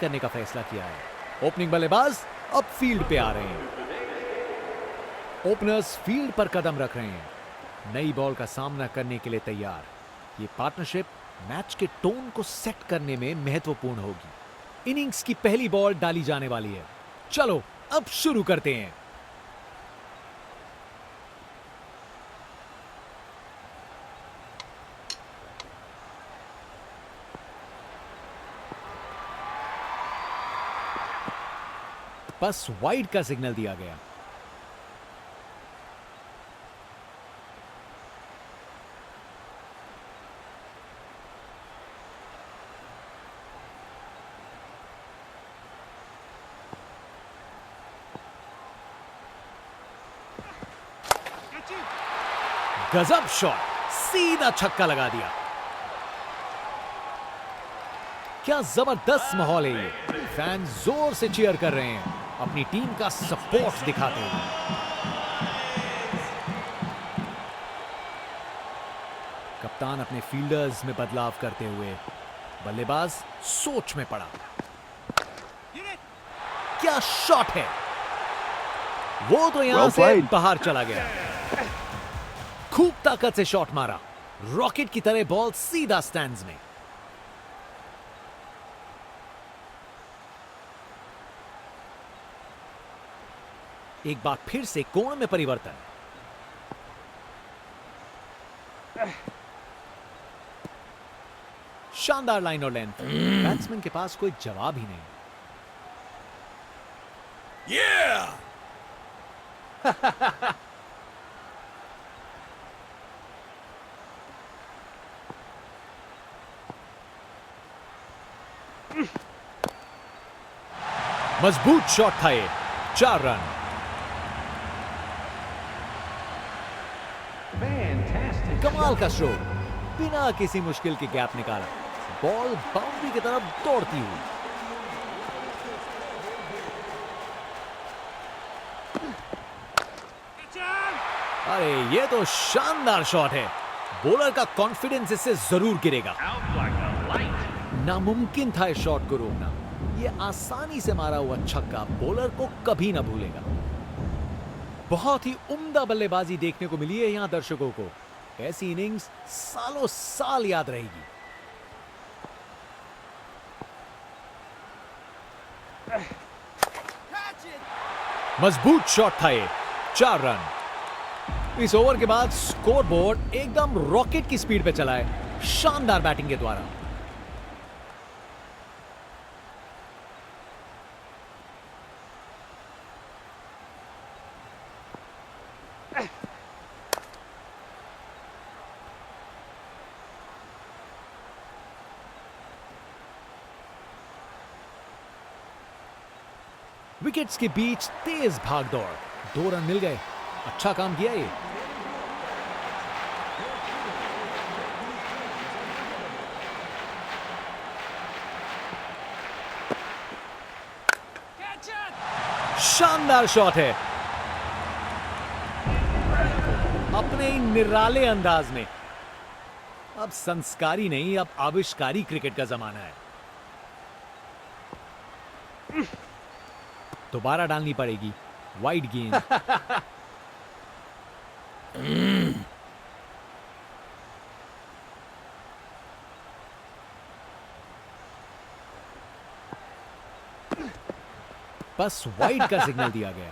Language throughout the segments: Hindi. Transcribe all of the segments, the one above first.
करने का फैसला किया है। ओपनिंग बल्लेबाज अब फील्ड पे आ रहे हैं। ओपनर्स फील्ड पर कदम रख रहे हैं, नई बॉल का सामना करने के लिए तैयार। ये पार्टनरशिप मैच के टोन को सेट करने में महत्वपूर्ण होगी। इनिंग्स की पहली बॉल डाली जाने वाली है। चलो अब शुरू करते हैं। बस वाइड का सिग्नल दिया गया। गजब शॉट, सीधा छक्का लगा दिया। क्या जबरदस्त माहौल है ये। फैंस जोर से चीयर कर रहे हैं, अपनी टीम का सपोर्ट दिखाते हुए। कप्तान अपने फील्डर्स में बदलाव करते हुए बल्लेबाज सोच में पड़ा। क्या शॉट है, वो तो यहां से बाहर चला गया। खूब ताकत से शॉट मारा, रॉकेट की तरह बॉल सीधा स्टैंड्स में। एक बार फिर से कोण में परिवर्तन। शानदार लाइन और लेंथ। बैट्समैन के पास कोई जवाब ही नहीं। मजबूत शॉट था ये। 4 रन। कमाल का स्ट्रोक, बिना किसी मुश्किल के गैप निकाला। बॉल बाउंड्री की तरफ दौड़ती हुई। अरे ये तो शानदार शॉट है। बॉलर का कॉन्फिडेंस इससे जरूर गिरेगा। नामुमकिन था इस शॉट को रोकना। ये आसानी से मारा हुआ छक्का बॉलर को कभी ना भूलेगा। बहुत ही उम्दा बल्लेबाजी देखने को मिली है यहां दर्शकों को। ऐसी इनिंग्स सालों साल याद रहेगी। मजबूत शॉट था ये। 4 रन। इस ओवर के बाद स्कोरबोर्ड एकदम रॉकेट की स्पीड पे चला है, शानदार बैटिंग के द्वारा। विकेट्स के बीच तेज भागदौड़। 2 रन मिल गए। अच्छा काम किया ये। शानदार शॉट है, अपने ही निराले अंदाज में। अब संस्कारी नहीं, अब आविष्कारी क्रिकेट का जमाना है। दोबारा डालनी पड़ेगी वाइड गेंद। बस वाइड का सिग्नल दिया गया।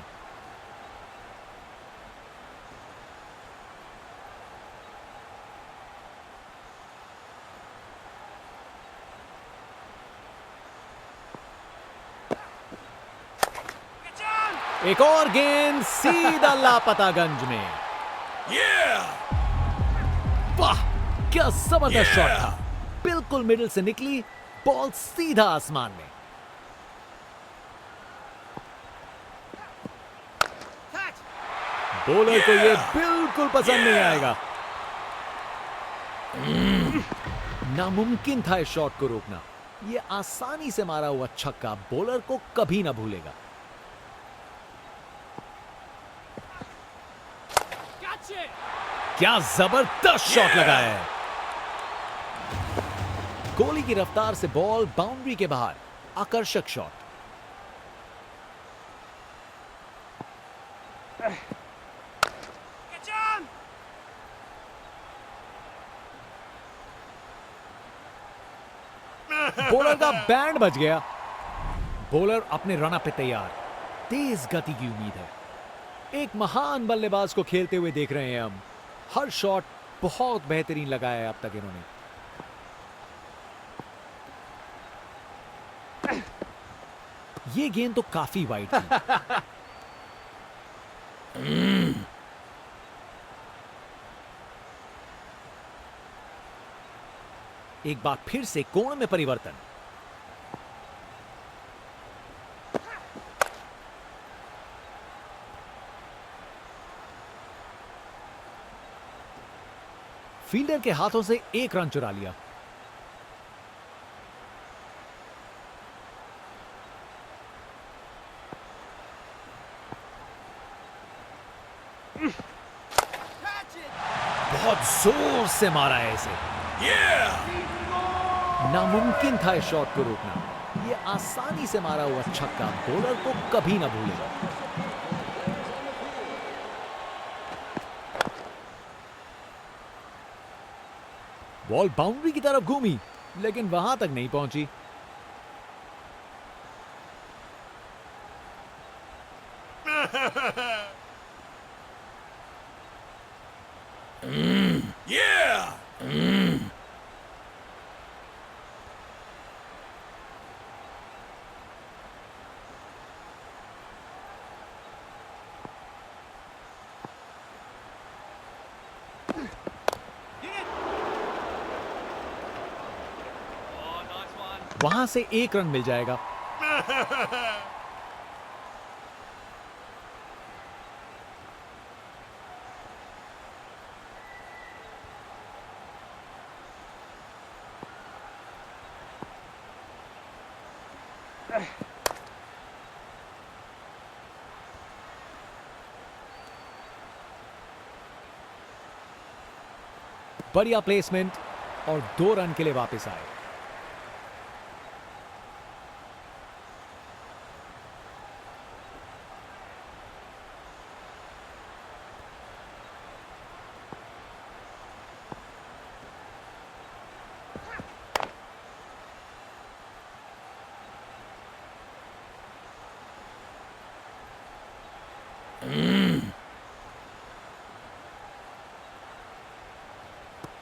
एक और गेंद सीधा लापतागंज में। वाह, क्या जबरदस्त शॉट था। बिल्कुल मिडिल से निकली बॉल, सीधा आसमान में। बॉलर को यह बिल्कुल पसंद नहीं आएगा। नामुमकिन था इस शॉट को रोकना। यह आसानी से मारा हुआ छक्का बॉलर को कभी ना भूलेगा। क्या जबरदस्त शॉट लगाया है। गोली की रफ्तार से बॉल बाउंड्री के बाहर। आकर्षक शॉट। बॉलर का बैंड बज गया। बॉलर अपने रनअप पे तैयार, तेज गति की उम्मीद है। एक महान बल्लेबाज को खेलते हुए देख रहे हैं हम। हर शॉट बहुत बेहतरीन लगाया है अब तक इन्होंने। ये गेंद तो काफी वाइड थी। एक बार फिर से कोण में परिवर्तन। फील्डर के हाथों से एक रन चुरा लिया। बहुत जोर से मारा है इसे। नामुमकिन था इस शॉट को रोकना। ये आसानी से मारा हुआ छक्का बॉलर को कभी ना भूलेगा। बॉल बाउंड्री की तरफ घूमी, लेकिन वहां तक नहीं पहुंची। वहां से एक रन मिल जाएगा। बढ़िया प्लेसमेंट और 2 रन के लिए वापस आए।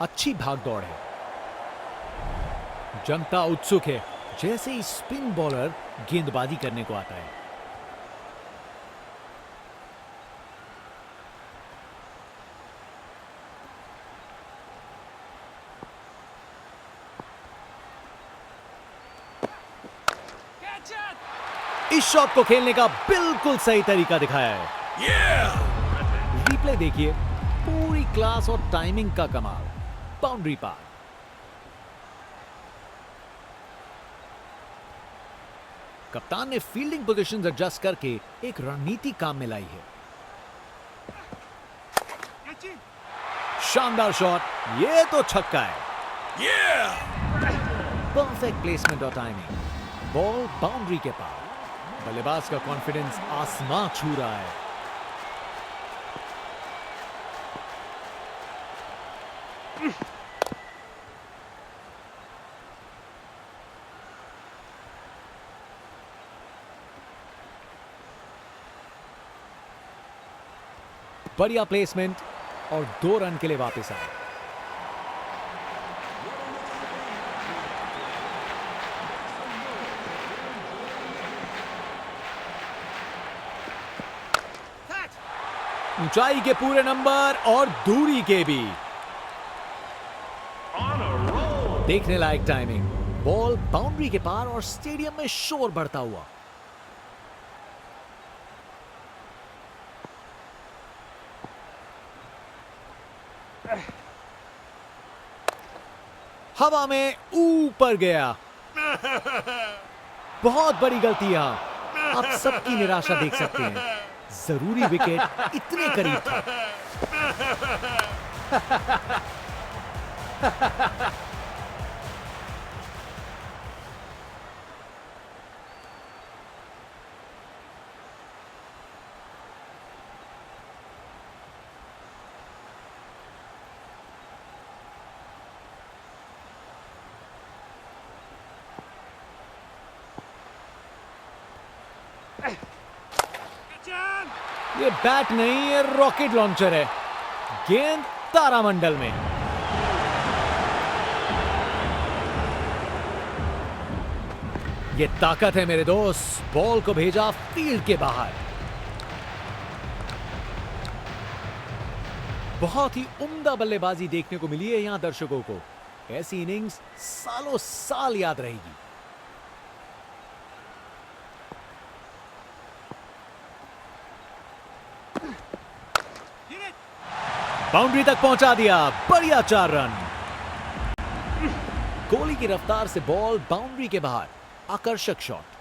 अच्छी भाग दौड़ है। जनता उत्सुक है जैसे ही स्पिन बॉलर गेंदबाजी करने को आता है। इस शॉट को खेलने का बिल्कुल सही तरीका दिखाया है। रिप्ले देखिए, पूरी क्लास और टाइमिंग का कमाल। बाउंड्री पार। कप्तान ने फील्डिंग पोजीशंस एडजस्ट करके एक रणनीति काम में लाई है। शानदार शॉट, ये तो छक्का है। परफेक्ट प्लेसमेंट और टाइमिंग। बॉल बाउंड्री के पार। बल्लेबाज का कॉन्फिडेंस आसमां छू रहा है। बढ़िया प्लेसमेंट और 2 रन के लिए वापस आए। ऊंचाई के पूरे नंबर और दूरी के भी। देखने लायक टाइमिंग। बॉल बाउंड्री के पार और स्टेडियम में शोर बढ़ता हुआ। हवा में ऊपर गया। बहुत बड़ी गलती यहां। आप सबकी निराशा देख सकते हैं। जरूरी विकेट इतने करीब था। ये बैट नहीं, ये रॉकेट लॉन्चर है। गेंद तारामंडल में। ये ताकत है मेरे दोस्त। बॉल को भेजा फील्ड के बाहर। बहुत ही उम्दा बल्लेबाजी देखने को मिली है यहां दर्शकों को। ऐसी इनिंग्स सालों साल याद रहेगी। बाउंड्री तक पहुंचा दिया। बढ़िया 4 रन। कोहली की रफ्तार से बॉल बाउंड्री के बाहर। आकर्षक शॉट।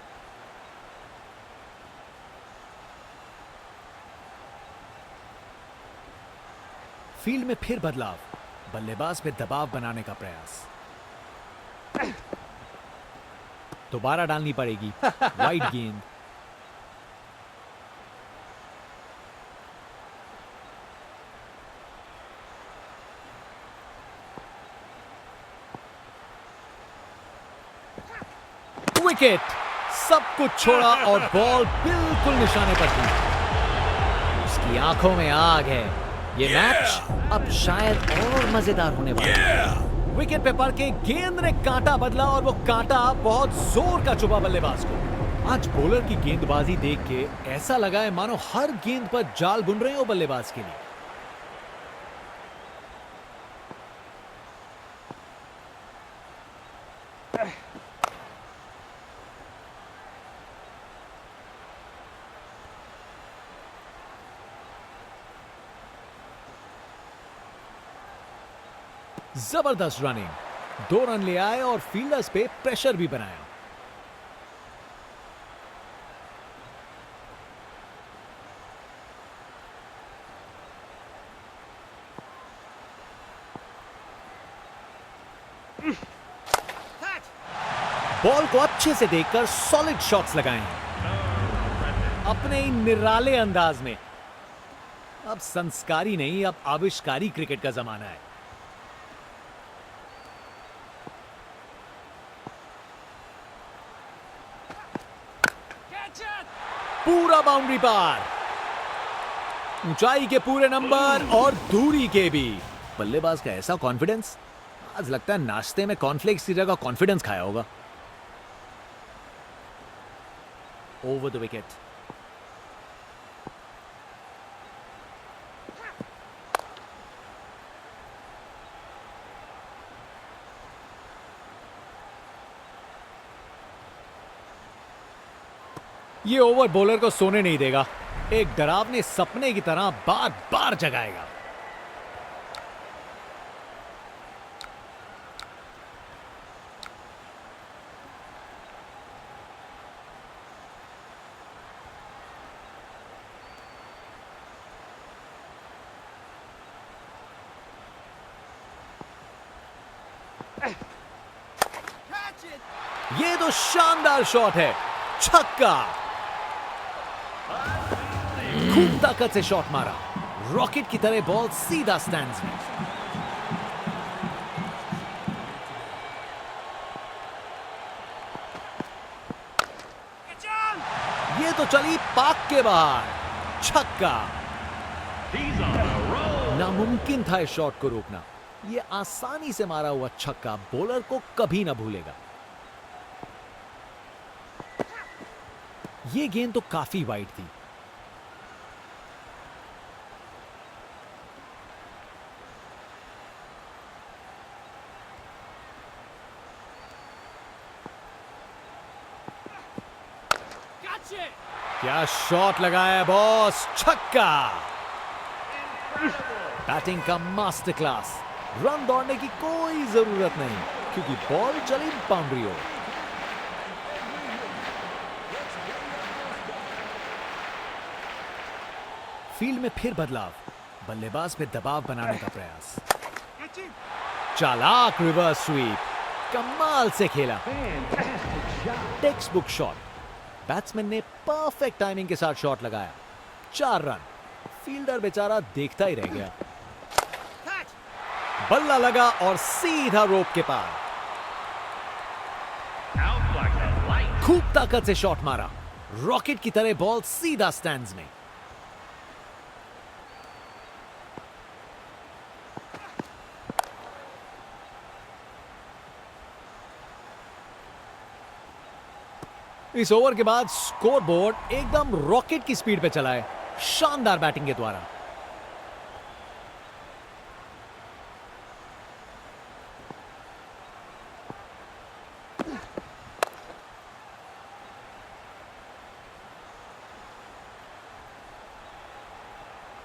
फील्ड में फिर बदलाव। बल्लेबाज पे दबाव बनाने का प्रयास। दोबारा डालनी पड़ेगी। वाइड गेंद। विकेट। सब कुछ छोड़ा और बॉल बिल्कुल निशाने पर थी। उसकी आंखों में आग है। ये मैच अब शायद और मजेदार होने वाला है। विकेट पे पड़ के गेंद ने कांटा बदला और वो कांटा बहुत जोर का चुभा बल्लेबाज को। आज बॉलर की गेंदबाजी देख के ऐसा लगा है मानो हर गेंद पर जाल बुन रहे हो बल्लेबाज के लिए। जबरदस्त रनिंग। 2 रन ले आए और फील्डर्स पे प्रेशर भी बनाया। बॉल को अच्छे से देखकर सॉलिड शॉट्स लगाए हैं अपने ही निराले अंदाज में। अब संस्कारी नहीं, अब आविष्कारी क्रिकेट का जमाना है। पूरा बाउंड्री पार। ऊंचाई के पूरे नंबर और दूरी के भी। बल्लेबाज का ऐसा कॉन्फिडेंस। आज लगता है नाश्ते में कॉर्नफ्लेक्स की जगह कॉन्फिडेंस खाया होगा। Over the wicket. ये ओवर बॉलर को सोने नहीं देगा। एक डरावने सपने की तरह बार बार जगाएगा। ये तो शानदार शॉट है। छक्का। खूब ताकत से शॉट मारा। रॉकेट की तरह बॉल सीधा स्टैंड्स में। ये तो चली पाक के बाहर। छक्का। नामुमकिन था इस शॉट को रोकना। ये आसानी से मारा हुआ छक्का बॉलर को कभी ना भूलेगा। ये गेंद तो काफी वाइड थी। क्या शॉट लगाया बॉस। छक्का। बैटिंग का मास्टर क्लास। रन दौड़ने की कोई जरूरत नहीं क्योंकि बॉल चली बाउंड्री हो। फील्ड में फिर बदलाव। बल्लेबाज पे दबाव बनाने का प्रयास। चालाक रिवर्स स्वीप। कमाल से खेला। Text book shot. बैट्समैन ने परफेक्ट टाइमिंग के साथ शॉट लगाया। 4 रन। फील्डर बेचारा देखता ही रह गया। बल्ला लगा और सीधा रोप के पार। खूब ताकत से शॉट मारा। रॉकेट की तरह बॉल सीधा स्टैंड्स में। इस ओवर के बाद स्कोरबोर्ड एकदम रॉकेट की स्पीड पे चला है, शानदार बैटिंग के द्वारा।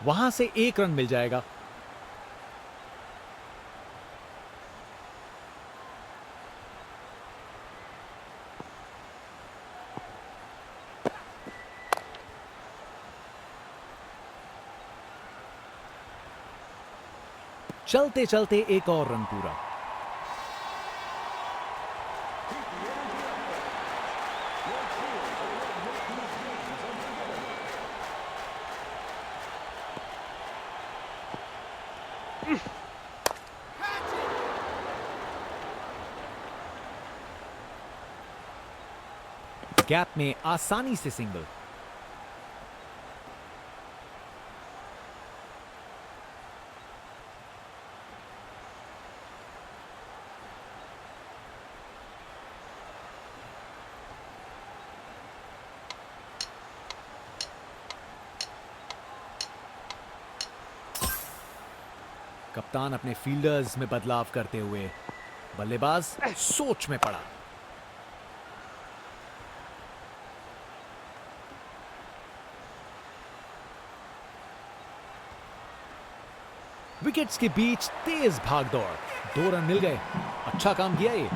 वहां से 1 रन मिल जाएगा। चलते चलते एक और रन पूरा। गैप में आसानी से सिंगल। कप्तान अपने फील्डर्स में बदलाव करते हुए बल्लेबाज सोच में पड़ा। विकेट्स के बीच तेज भागदौड़, 2 रन मिल गए। अच्छा काम किया ये।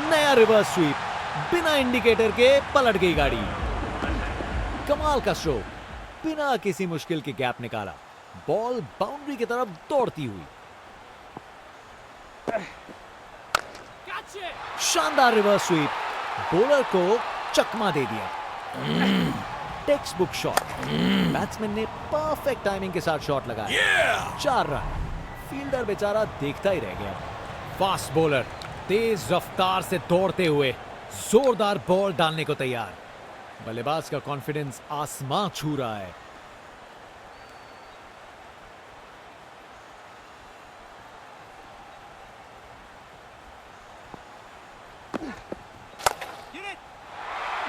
नया रिवर्स स्वीप, बिना इंडिकेटर के पलट गई गाड़ी। कमाल का स्ट्रोक, बिना किसी मुश्किल के गैप निकाला, बॉल बाउंड्री की तरफ दौड़ती हुई। शानदार रिवर्स स्वीप, बॉलर को चकमा दे दिया। टेक्स्ट बुक शॉट, बैट्समैन ने परफेक्ट टाइमिंग के साथ शॉट लगाया। 4 रन, फील्डर बेचारा देखता ही रह गया। फास्ट बॉलर तेज रफ्तार से दौड़ते हुए जोरदार बॉल डालने को तैयार। बल्लेबाज का कॉन्फिडेंस आसमां छू रहा है।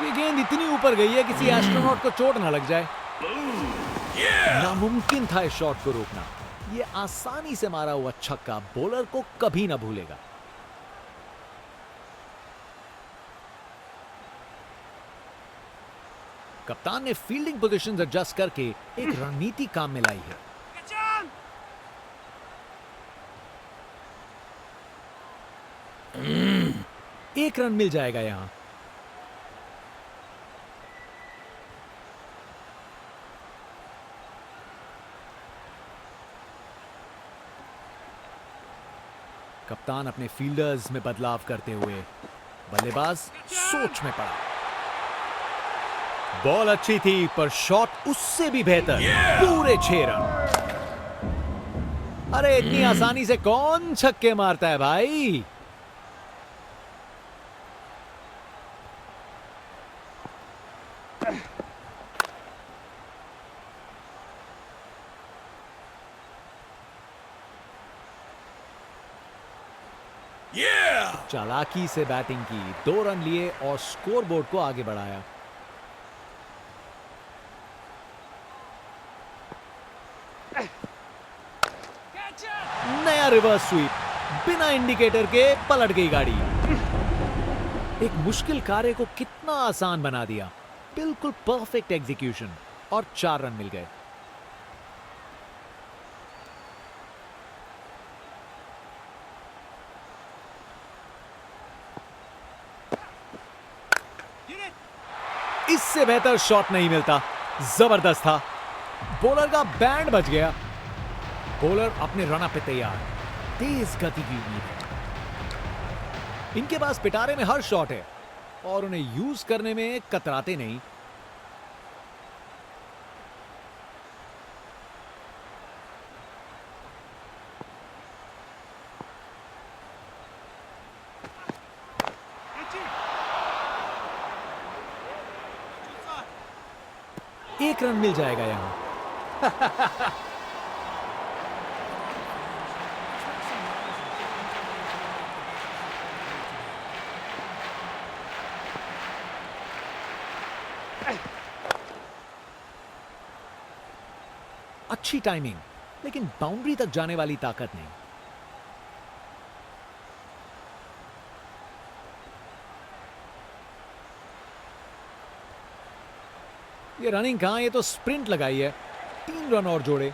ये गेंद इतनी ऊपर गई है किसी एस्ट्रोनॉट को चोट ना लग जाए। नामुमकिन था इस शॉट को रोकना। ये आसानी से मारा हुआ छक्का बॉलर को कभी ना भूलेगा। कप्तान ने फील्डिंग पोजीशंस एडजस्ट करके एक रणनीति काम में लाई है। 1 रन मिल जाएगा यहां। कप्तान अपने फील्डर्स में बदलाव करते हुए बल्लेबाज सोच में पड़ा। बॉल अच्छी थी पर शॉट उससे भी बेहतर। पूरे 6 रन। अरे इतनी आसानी से कौन छक्के मारता है भाई। चालाकी से बैटिंग की, 2 रन लिए और स्कोरबोर्ड को आगे बढ़ाया। नया रिवर्स स्वीप, बिना इंडिकेटर के पलट गई गाड़ी। एक मुश्किल कार्य को कितना आसान बना दिया। बिल्कुल परफेक्ट एग्जीक्यूशन और 4 रन मिल गए। इससे बेहतर शॉट नहीं मिलता। जबरदस्त था। बॉलर का बैंड बच गया। बॉलर अपने रन पे तैयार। तेज गति की उम्मीद है। इनके पास पिटारे में हर शॉट है और उन्हें यूज करने में कतराते नहीं। 1 रन मिल जाएगा यहां। अच्छी टाइमिंग, लेकिन बाउंड्री तक जाने वाली ताकत नहीं। ये रनिंग कहां, ये तो स्प्रिंट लगाई है। 3 रन और जोड़े।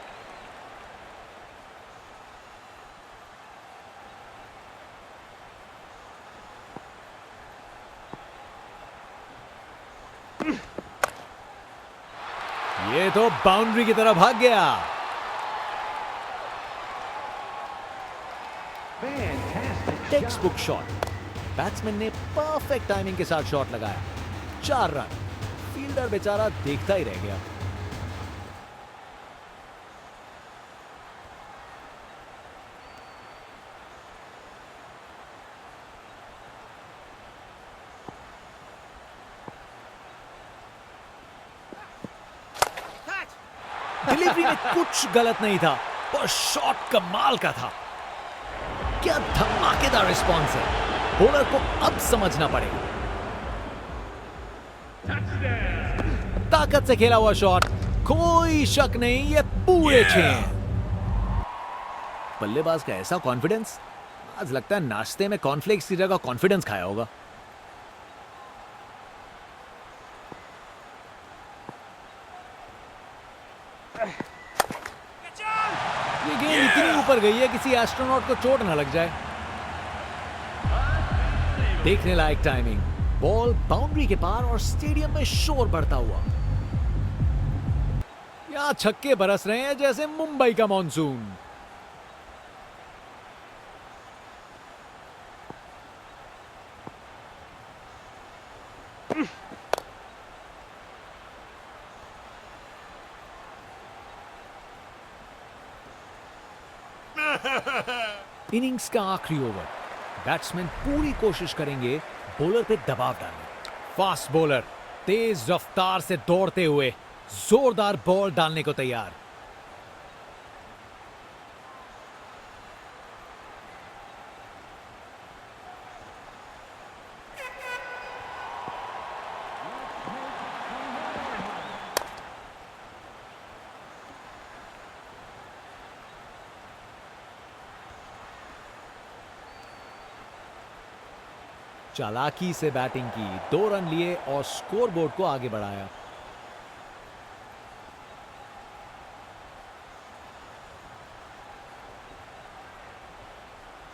ये तो बाउंड्री की तरफ भाग गया। Text book shot. बैट्समैन ने परफेक्ट टाइमिंग के साथ शॉट लगाया। 4 रन। फील्डर बेचारा देखता ही रह गया। डिलीवरी में कुछ गलत नहीं था, पर शॉट कमाल का था। क्या धमाकेदार रिस्पॉन्स है। बॉलर को अब समझना पड़ेगा। ताकत से खेला हुआ शॉट, कोई शक नहीं, ये पूरे 6। बल्लेबाज का ऐसा कॉन्फिडेंस, आज लगता है नाश्ते में कॉर्नफ्लेक्स की जगह कॉन्फिडेंस खाया होगा। ये गेंद इतनी ऊपर गई है, किसी एस्ट्रोनॉट को चोट ना लग जाए। देखने लायक टाइमिंग। बॉल बाउंड्री के पार और स्टेडियम में शोर बढ़ता हुआ। यहां छक्के बरस रहे हैं जैसे मुंबई का मॉनसून। इनिंग्स का आखिरी ओवर। बैट्समैन पूरी कोशिश करेंगे बॉलर पे दबाव डालने। फास्ट बॉलर तेज रफ्तार से दौड़ते हुए जोरदार बॉल डालने को तैयार। चालाकी से बैटिंग की, 2 रन लिए और स्कोरबोर्ड को आगे बढ़ाया।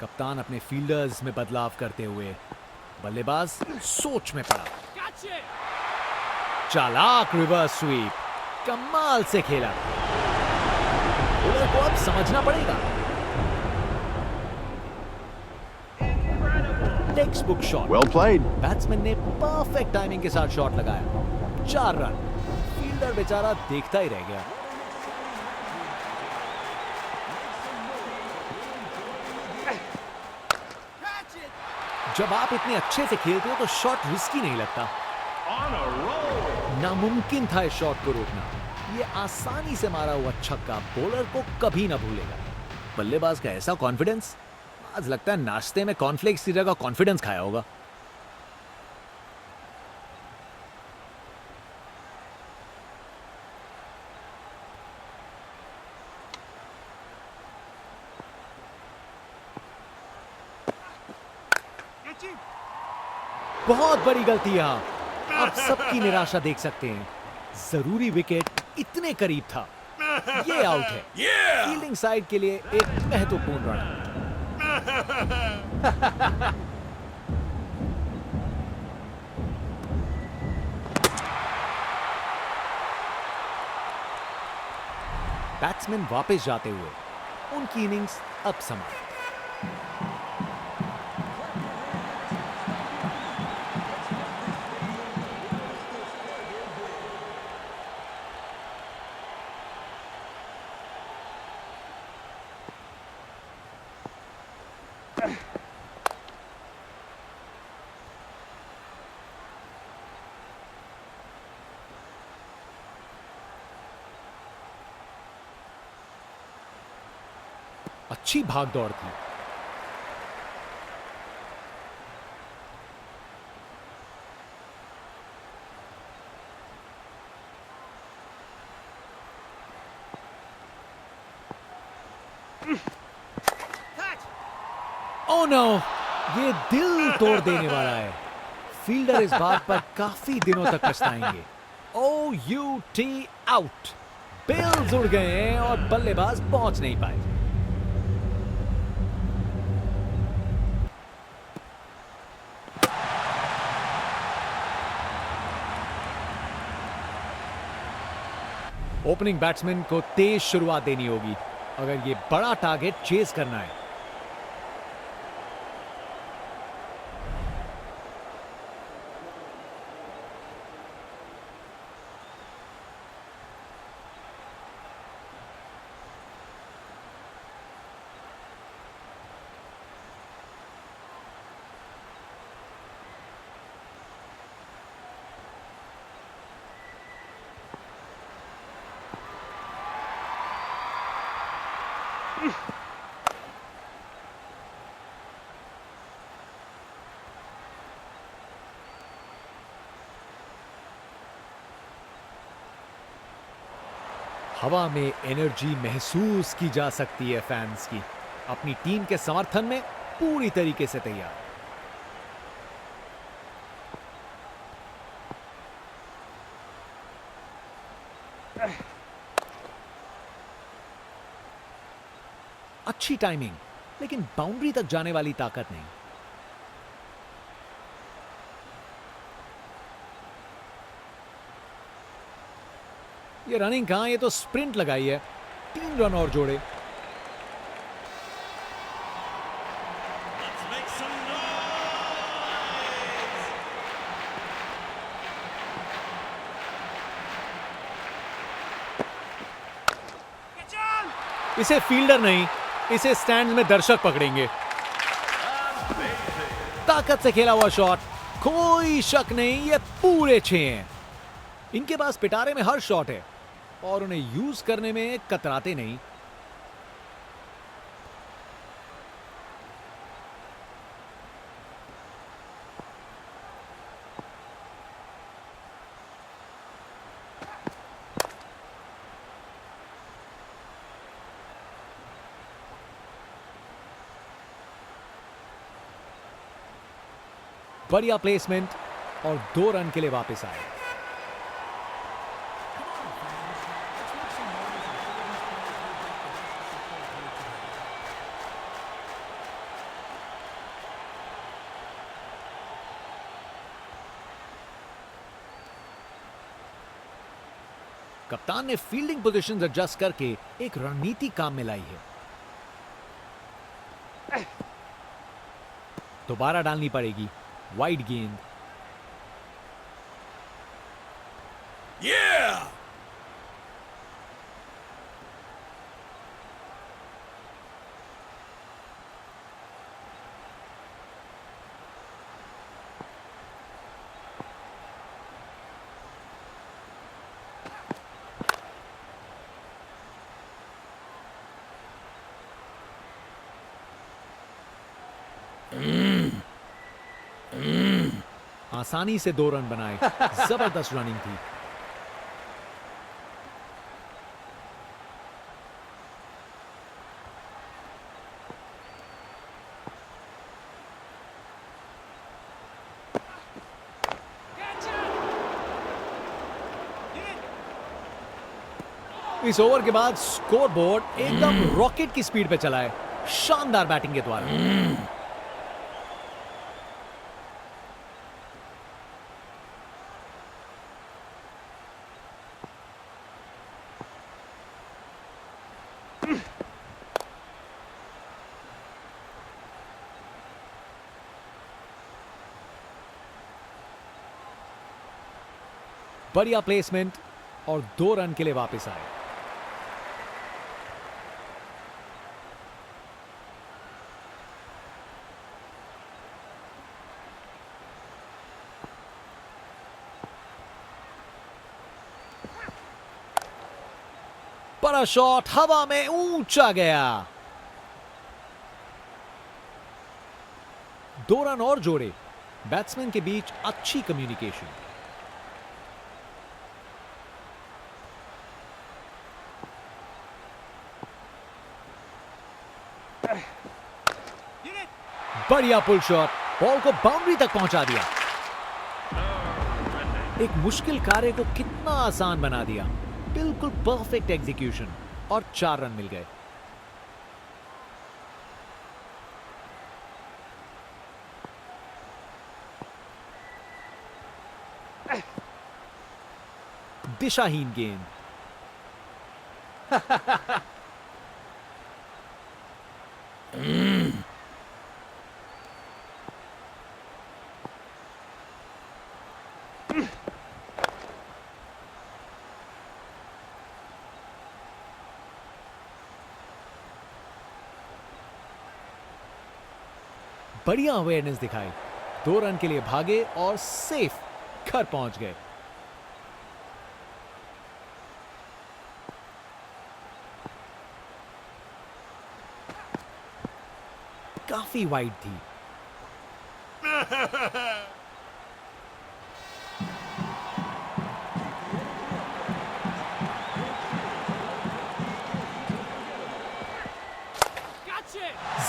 कप्तान अपने फील्डर्स में बदलाव करते हुए बल्लेबाज सोच में पड़ा। चालाक रिवर्स स्वीप, कमाल से खेला। बॉलर को अब समझना पड़ेगा। Text book shot. Well played. Batsman ने परफेक्ट टाइमिंग के साथ शॉट लगाया। 4 रन। फील्डर बेचारा देखता ही रह गया। जब आप इतने अच्छे से खेलते हो तो शॉट रिस्की नहीं लगता। नामुमकिन था इस शॉट को रोकना। ये आसानी से मारा हुआ छक्का बॉलर को कभी ना भूलेगा। बल्लेबाज का ऐसा कॉन्फिडेंस, आज लगता है नाश्ते में कॉर्नफ्लेक्स की जगह कॉन्फिडेंस खाया होगा। बहुत बड़ी गलती यहां। आप सबकी निराशा देख सकते हैं। जरूरी विकेट इतने करीब था। ये आउट है। फील्डिंग साइड के लिए एक महत्वपूर्ण रन। बैट्समैन वापस जाते हुए उनकी इनिंग्स अब समाप्त। अच्छी भाग दौड़ थी। ओह नो, ये दिल तोड़ देने वाला है। फील्डर इस बात पर काफी दिनों तक पछताएंगे। OUT out. बेल्स उड़ गए हैं और बल्लेबाज पहुंच नहीं पाए। ओपनिंग बैट्समैन को तेज शुरुआत देनी होगी अगर ये बड़ा टारगेट चेज करना है। हवा में एनर्जी महसूस की जा सकती है फैंस की। अपनी टीम के समर्थन में पूरी तरीके से तैयार। अच्छी टाइमिंग, लेकिन बाउंड्री तक जाने वाली ताकत नहीं। ये रनिंग कहां, ये तो स्प्रिंट लगाई है। 3 रन और जोड़े। इसे फील्डर नहीं, इसे स्टैंड में दर्शक पकड़ेंगे। ताकत से खेला हुआ शॉट, कोई शक नहीं, ये पूरे 6 हैं। इनके पास पिटारे में हर शॉट है और उन्हें यूज करने में कतराते नहीं। बढ़िया प्लेसमेंट और 2 रन के लिए वापस आए। कप्तान ने फील्डिंग पोजीशंस एडजस्ट करके एक रणनीति काम में लाई है। दोबारा डालनी पड़ेगी वाइड गेंद। आसानी से 2 रन बनाए। जबरदस्त रनिंग थी। इस ओवर के बाद स्कोर बोर्ड एकदम रॉकेट की स्पीड पे चला है, शानदार बैटिंग के द्वारा। बढ़िया प्लेसमेंट और 2 रन के लिए वापस आए। बड़ा शॉट हवा में ऊंचा गया। 2 रन और जोड़े। बैट्समैन के बीच अच्छी कम्युनिकेशन। बढ़िया पुल शॉट, बॉल को बाउंड्री तक पहुंचा दिया। एक मुश्किल कार्य को कितना आसान बना दिया। बिल्कुल परफेक्ट एग्जीक्यूशन और 4 रन मिल गए। दिशाहीन गेंद। बढ़िया अवेयरनेस दिखाई। 2 रन के लिए भागे और सेफ घर पहुंच गए। काफी वाइड थी।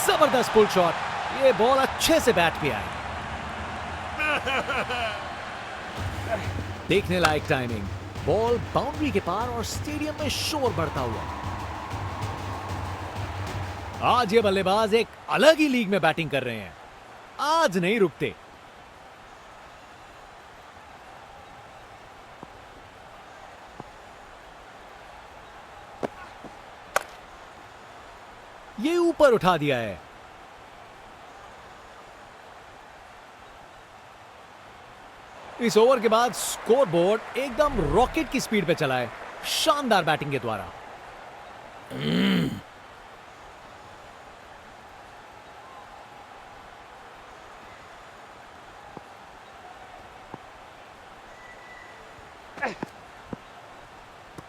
जबरदस्त पुल शॉट। ये बॉल अच्छे से बैट पे आई। देखने लायक टाइमिंग। बॉल बाउंड्री के पार और स्टेडियम में शोर बढ़ता हुआ। आज ये बल्लेबाज एक अलग ही लीग में बैटिंग कर रहे हैं। आज नहीं रुकते। ये ऊपर उठा दिया है। इस ओवर के बाद स्कोर बोर्ड एकदम रॉकेट की स्पीड पे चला है, शानदार बैटिंग के द्वारा।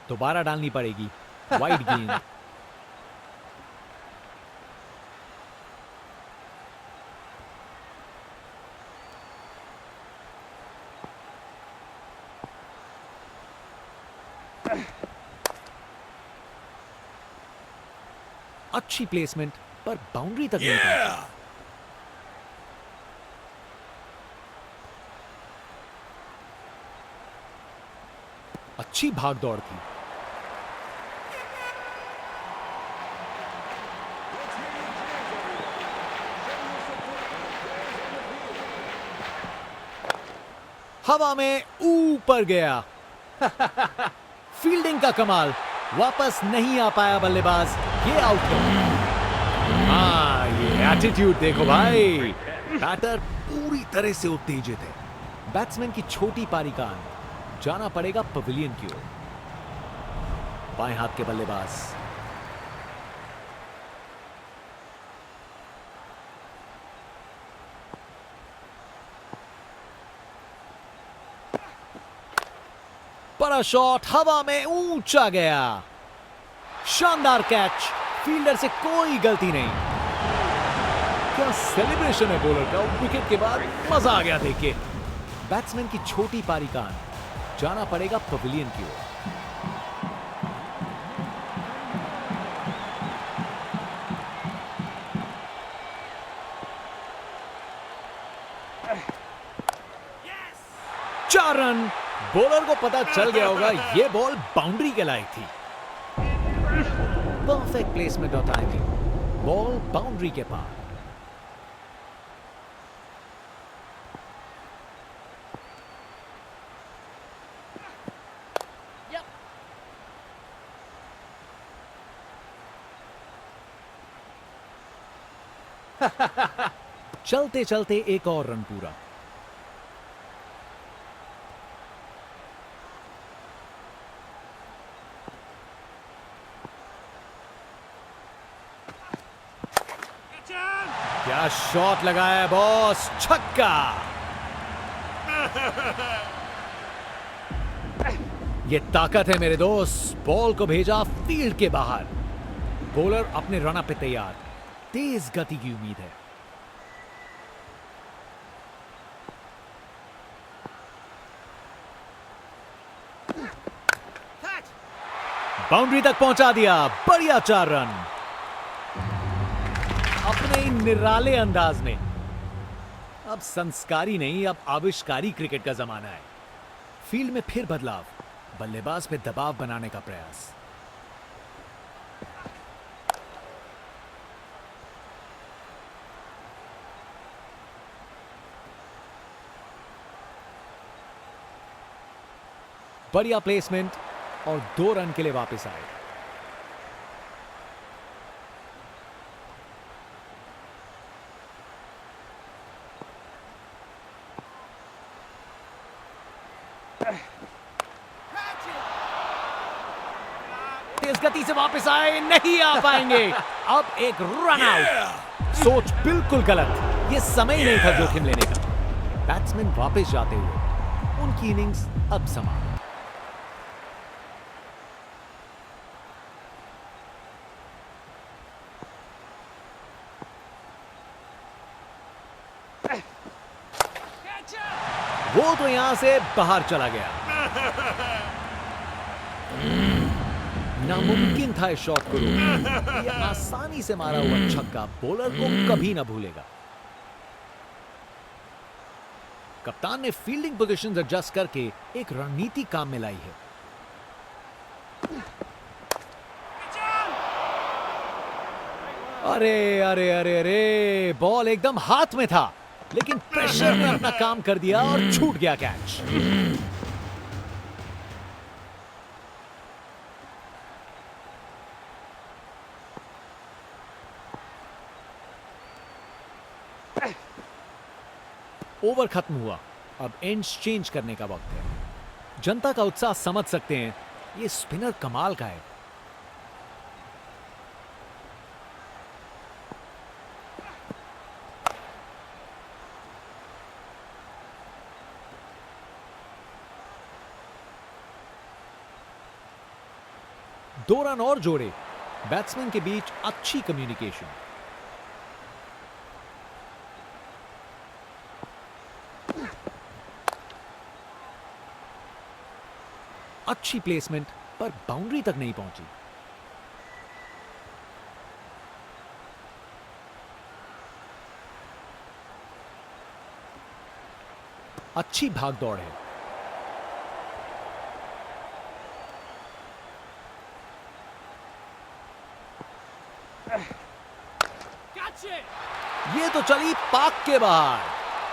दोबारा डालनी पड़ेगी। वाइड गेंद। अच्छी प्लेसमेंट पर बाउंड्री तक नहीं पहुंची। अच्छी भाग दौड़ थी। हवा में ऊपर गया। फील्डिंग का कमाल। वापस नहीं आ पाया बल्लेबाज। ये आउट है। हाँ, ये एटीट्यूड देखो भाई। बैटर पूरी तरह से उत्तेजित है। बैट्समैन की छोटी पारी का अंत। जाना पड़ेगा पवेलियन की ओर। बाएं हाथ के बल्लेबाज। बड़ा शॉट हवा में ऊंचा गया। शानदार कैच। फील्डर से कोई गलती नहीं। क्या सेलिब्रेशन है बॉलर का। विकेट के बाद मजा आ गया देख के। बैट्समैन की छोटी पारी का अंत। जाना पड़ेगा पवेलियन की ओर। चार रन। बॉलर को पता चल गया होगा यह बॉल बाउंड्री के लायक थी। परफेक्ट प्लेसमेंट और टाइमिंग। बॉल बाउंड्री के पार। चलते चलते एक और रन पूरा। क्या शॉट लगाया बॉस। छक्का। ये ताकत है मेरे दोस्त। बॉल को भेजा फील्ड के बाहर। बॉलर अपने रन अप पे तैयार। तेज गति की उम्मीद है। बाउंड्री तक पहुंचा दिया, बढ़िया 4 रन अपने ही निराले अंदाज में। अब संस्कारी नहीं, अब आविष्कारी क्रिकेट का जमाना है। फील्ड में फिर बदलाव, बल्लेबाज पे दबाव बनाने का प्रयास। बढ़िया प्लेसमेंट और 2 रन के लिए वापस आए। तेज गति से वापस आए, नहीं आ पाएंगे। अब एक रन आउट। सोच बिल्कुल गलत, यह समय ही नहीं था जोखिम लेने का। बैट्समैन वापस जाते हुए, उनकी इनिंग्स अब समाप्त। वो तो यहां से बाहर चला गया। नामुमकिन था इस शॉट को रोकना। ये आसानी से मारा हुआ छक्का बॉलर को कभी ना भूलेगा। कप्तान ने फील्डिंग पोजीशंस एडजस्ट करके एक रणनीति काम में लाई है। अरे अरे अरे अरे, बॉल एकदम हाथ में था, लेकिन प्रेशर ने अपना काम कर दिया और छूट गया कैच। ओवर खत्म हुआ, अब एंड्स चेंज करने का वक्त है। जनता का उत्साह समझ सकते हैं, ये स्पिनर कमाल का है। दो रन और जोड़े, बैट्समैन के बीच अच्छी कम्युनिकेशन। अच्छी प्लेसमेंट, पर बाउंड्री तक नहीं पहुंची। अच्छी भाग दौड़ है। ये तो चली पाक के बाहर,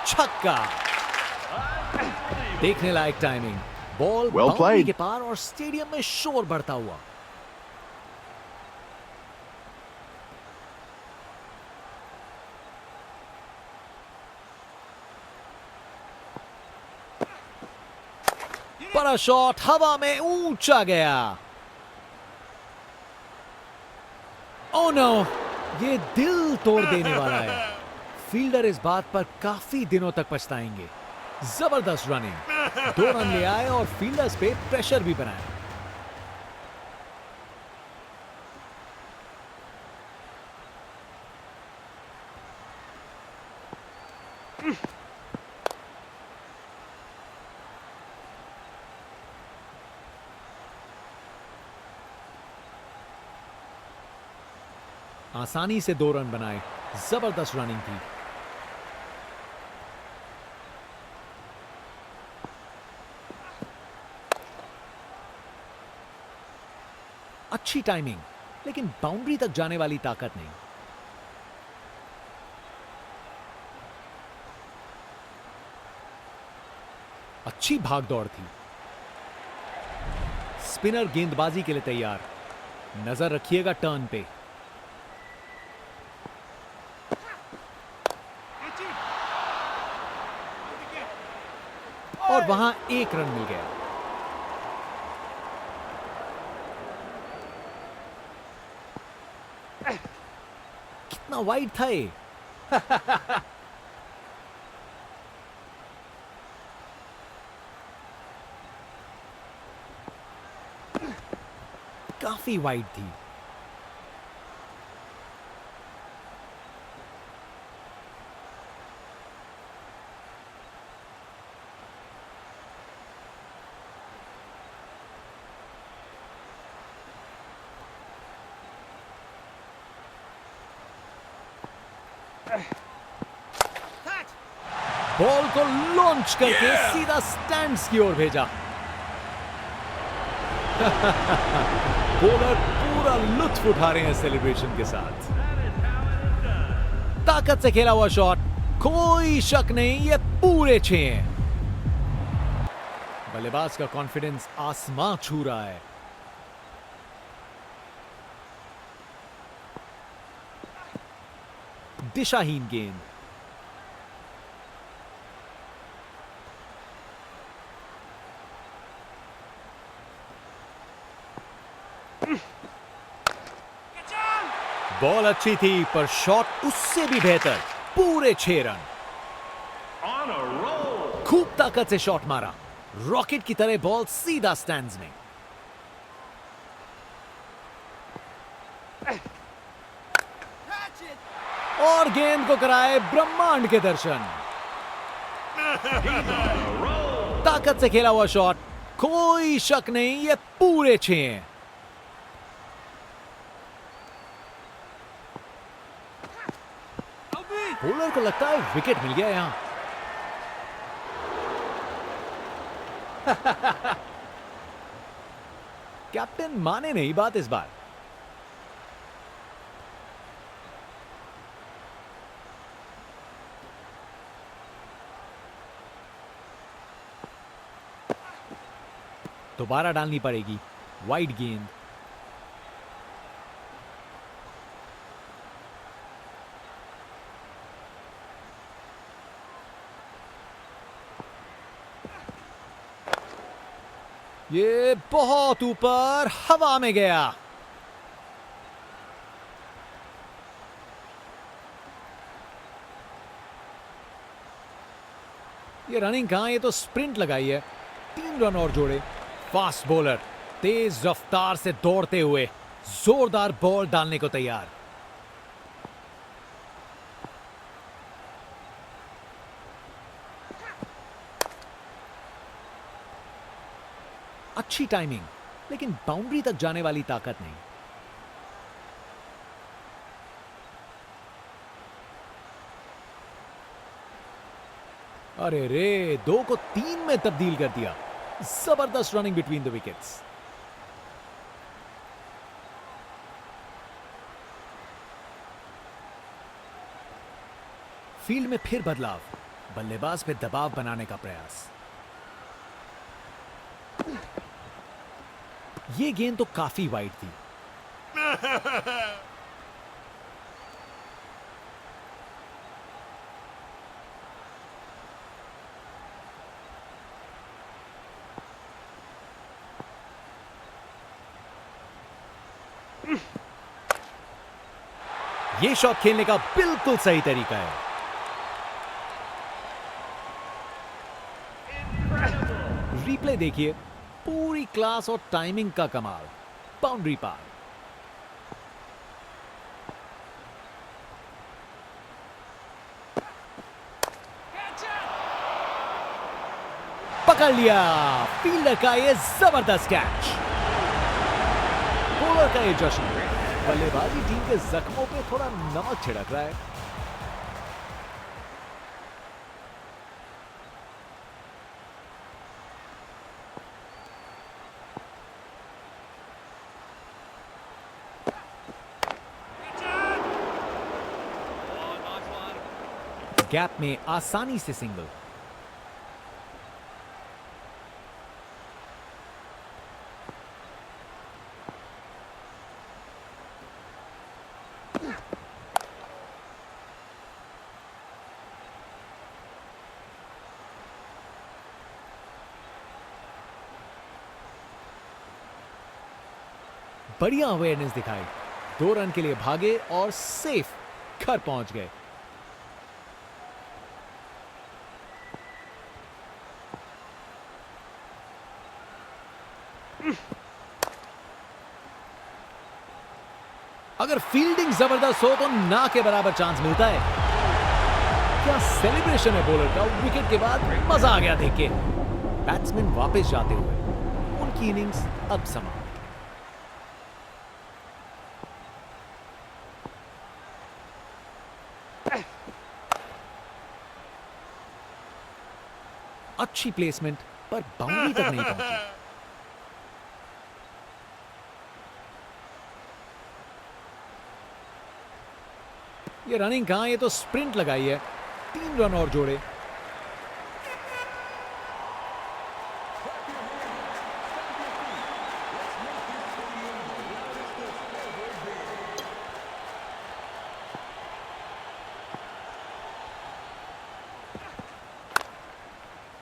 छक्का। देखने लायक टाइमिंग, बॉल बाउंड्री के पार और स्टेडियम में शोर बढ़ता हुआ। बड़ा शॉट हवा में ऊंचा गया। ओह नो, ये दिल तोड़ देने वाला है। फील्डर इस बात पर काफी दिनों तक पछताएंगे। जबरदस्त रनिंग, 2 रन ले आए और फील्डर्स पे प्रेशर भी बनाया। आसानी से 2 रन बनाए, जबरदस्त रनिंग थी। अच्छी टाइमिंग, लेकिन बाउंड्री तक जाने वाली ताकत नहीं। अच्छी भागदौड़ थी। स्पिनर गेंदबाजी के लिए तैयार, नजर रखिएगा टर्न पे। और वहां 1 रन मिल गया। कितना वाइड था ये। काफी वाइड थी। बॉल को लॉन्च करके सीधा स्टैंड्स की ओर भेजा। बॉलर पूरा लुत्फ उठा रहे हैं सेलिब्रेशन के साथ। ताकत से खेला हुआ शॉट, कोई शक नहीं ये पूरे 6 हैं। बल्लेबाज का कॉन्फिडेंस आसमां छू रहा है। दिशाहीन गेंद, बॉल अच्छी थी पर शॉट उससे भी बेहतर। पूरे 6 रन। खूब ताकत से शॉट मारा, रॉकेट की तरह बॉल सीधा स्टैंड्स में। और गेंद को कराए ब्रह्मांड के दर्शन। ताकत से खेला हुआ शॉट, कोई शक नहीं ये पूरे 6 हैं। बॉलर को लगता है विकेट मिल गया यहां। कैप्टन माने नहीं बात इस बार। दोबारा डालनी पड़ेगी वाइड गेंद। ये बहुत ऊपर हवा में गया। ये रनिंग कहां, ये तो स्प्रिंट लगाई है। 3 रन और जोड़े। फास्ट बॉलर तेज रफ्तार से दौड़ते हुए जोरदार बॉल डालने को तैयार। अच्छी टाइमिंग, लेकिन बाउंड्री तक जाने वाली ताकत नहीं। अरे रे, 2 को 3 में तब्दील कर दिया। जबरदस्त running between the wickets. Field में फिर बदलाव, बल्लेबाज पे दबाव बनाने का प्रयास। ये गेंद तो काफी वाइड थी। ये शॉट खेलने का बिल्कुल सही तरीका है। रिप्ले देखिए, पूरी क्लास और टाइमिंग का कमाल। बाउंड्री पार। पकड़ लिया फील्डर का ये जबरदस्त कैच। बॉलर का ये जश्न, बल्लेबाजी टीम के जख्मों पे थोड़ा नमक छिड़क रहा है। गैप में आसानी से सिंगल। बढ़िया अवेयरनेस दिखाई। 2 रन के लिए भागे और सेफ घर पहुंच गए। अगर फील्डिंग जबरदस्त हो तो ना के बराबर चांस मिलता है। क्या सेलिब्रेशन है बॉलर का। विकेट के बाद मजा आ गया देख के। बैट्समैन वापस जाते हुए, उनकी इनिंग्स अब समाप्त। अच्छी प्लेसमेंट, पर बाउंड्री तक नहीं पहुंची। ये रनिंग कहां, ये तो स्प्रिंट लगाई है। 3 रन और जोड़े।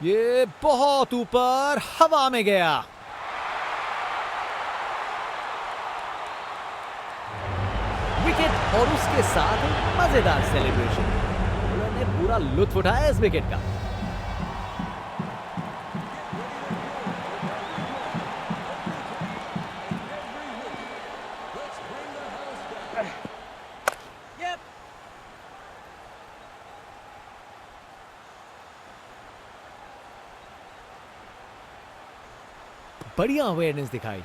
ये बहुत ऊपर हवा में गया। विकेट और उसके साथ मजेदार सेलिब्रेशन। बॉलर ने पूरा लुत्फ उठाया इस विकेट का। बढ़िया अवेयरनेस दिखाई।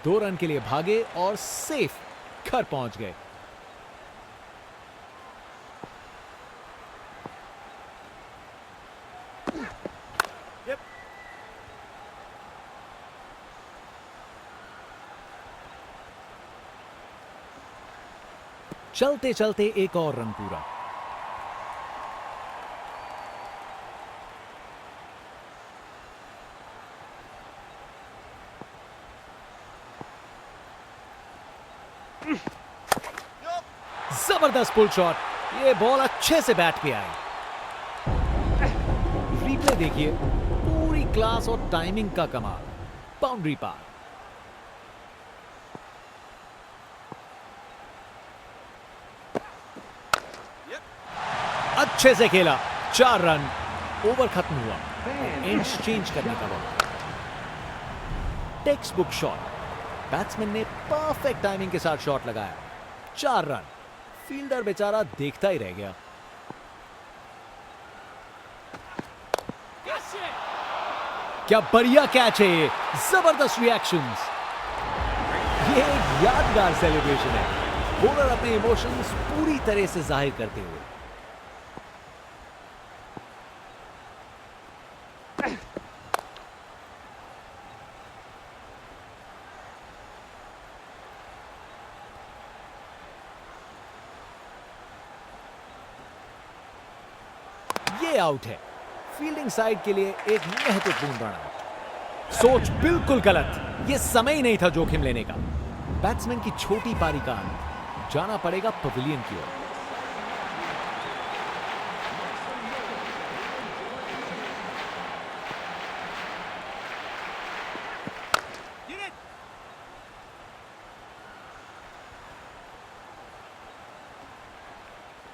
2 रन के लिए भागे और सेफ घर पहुंच गए। चलते चलते एक और रन पूरा। जबरदस्त पुल शॉट। ये बॉल अच्छे से बैट पे आई। रिप्ले देखिए, पूरी क्लास और टाइमिंग का कमाल। बाउंड्री पार। अच्छे से खेला। 4 रन। ओवर खत्म हुआ। एंड चेंज करने का वक्त। Text book shot. बैट्समैन ने परफेक्ट टाइमिंग के साथ शॉट लगाया। 4 रन। फील्डर बेचारा देखता ही रह गया। क्या बढ़िया कैच है ये। जबरदस्त रिएक्शंस। ये एक यादगार सेलिब्रेशन है। बॉलर अपने इमोशंस पूरी तरह से जाहिर करते हुए। ये आउट है। फील्डिंग साइड के लिए एक महत्वपूर्ण रन। सोच बिल्कुल गलत। ये समय ही नहीं था जोखिम लेने का। बैट्समैन की छोटी पारी का अंत। जाना पड़ेगा पवेलियन की ओर।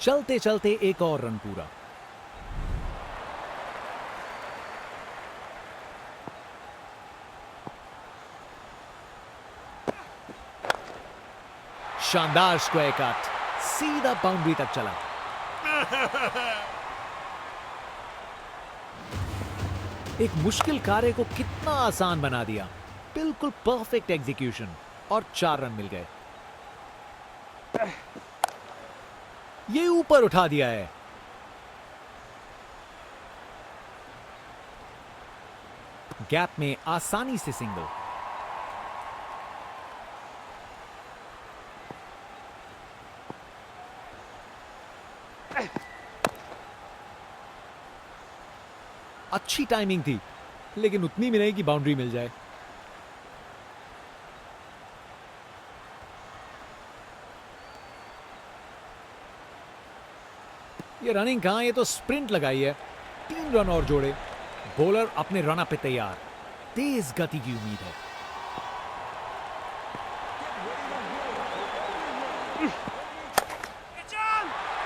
चलते चलते एक और रन पूरा। शानदार स्क्वायर कट। सीधा बाउंड्री तक चला। एक मुश्किल कार्य को कितना आसान बना दिया। बिल्कुल परफेक्ट एग्जीक्यूशन और 4 रन मिल गए। ये ऊपर उठा दिया है। गैप में आसानी से सिंगल। अच्छी टाइमिंग थी, लेकिन उतनी भी नहीं कि बाउंड्री मिल जाए। ये रनिंग कहां, ये तो स्प्रिंट लगाई है। 3 रन और जोड़े। बॉलर अपने रन पे तैयार। तेज गति की उम्मीद है।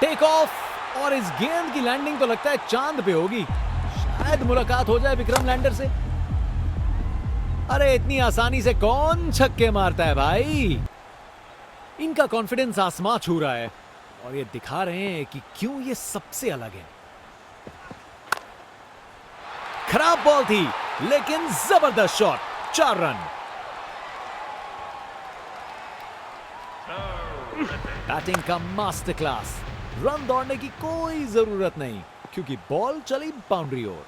Take off. और इस गेंद की लैंडिंग तो लगता है चांद पे होगी। शायद मुलाकात हो जाए विक्रम लैंडर से। अरे इतनी आसानी से कौन छक्के मारता है भाई। इनका कॉन्फिडेंस आसमां छू रहा है और ये दिखा रहे हैं कि क्यों ये सबसे अलग है। खराब बॉल थी, लेकिन जबरदस्त शॉट। 4 रन। बैटिंग का मास्टर क्लास। रन दौड़ने की कोई जरूरत नहीं, क्योंकि बॉल चली बाउंड्री ओर।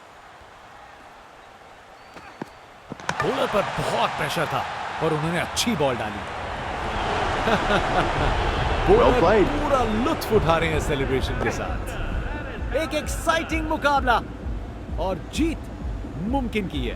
बॉलर पर बहुत प्रेशर था और उन्होंने अच्छी बॉल डाली। बॉलर पूरा लुत्फ उठा रहे हैं सेलिब्रेशन के साथ। एक एक्साइटिंग मुकाबला और जीत मुमकिन की है।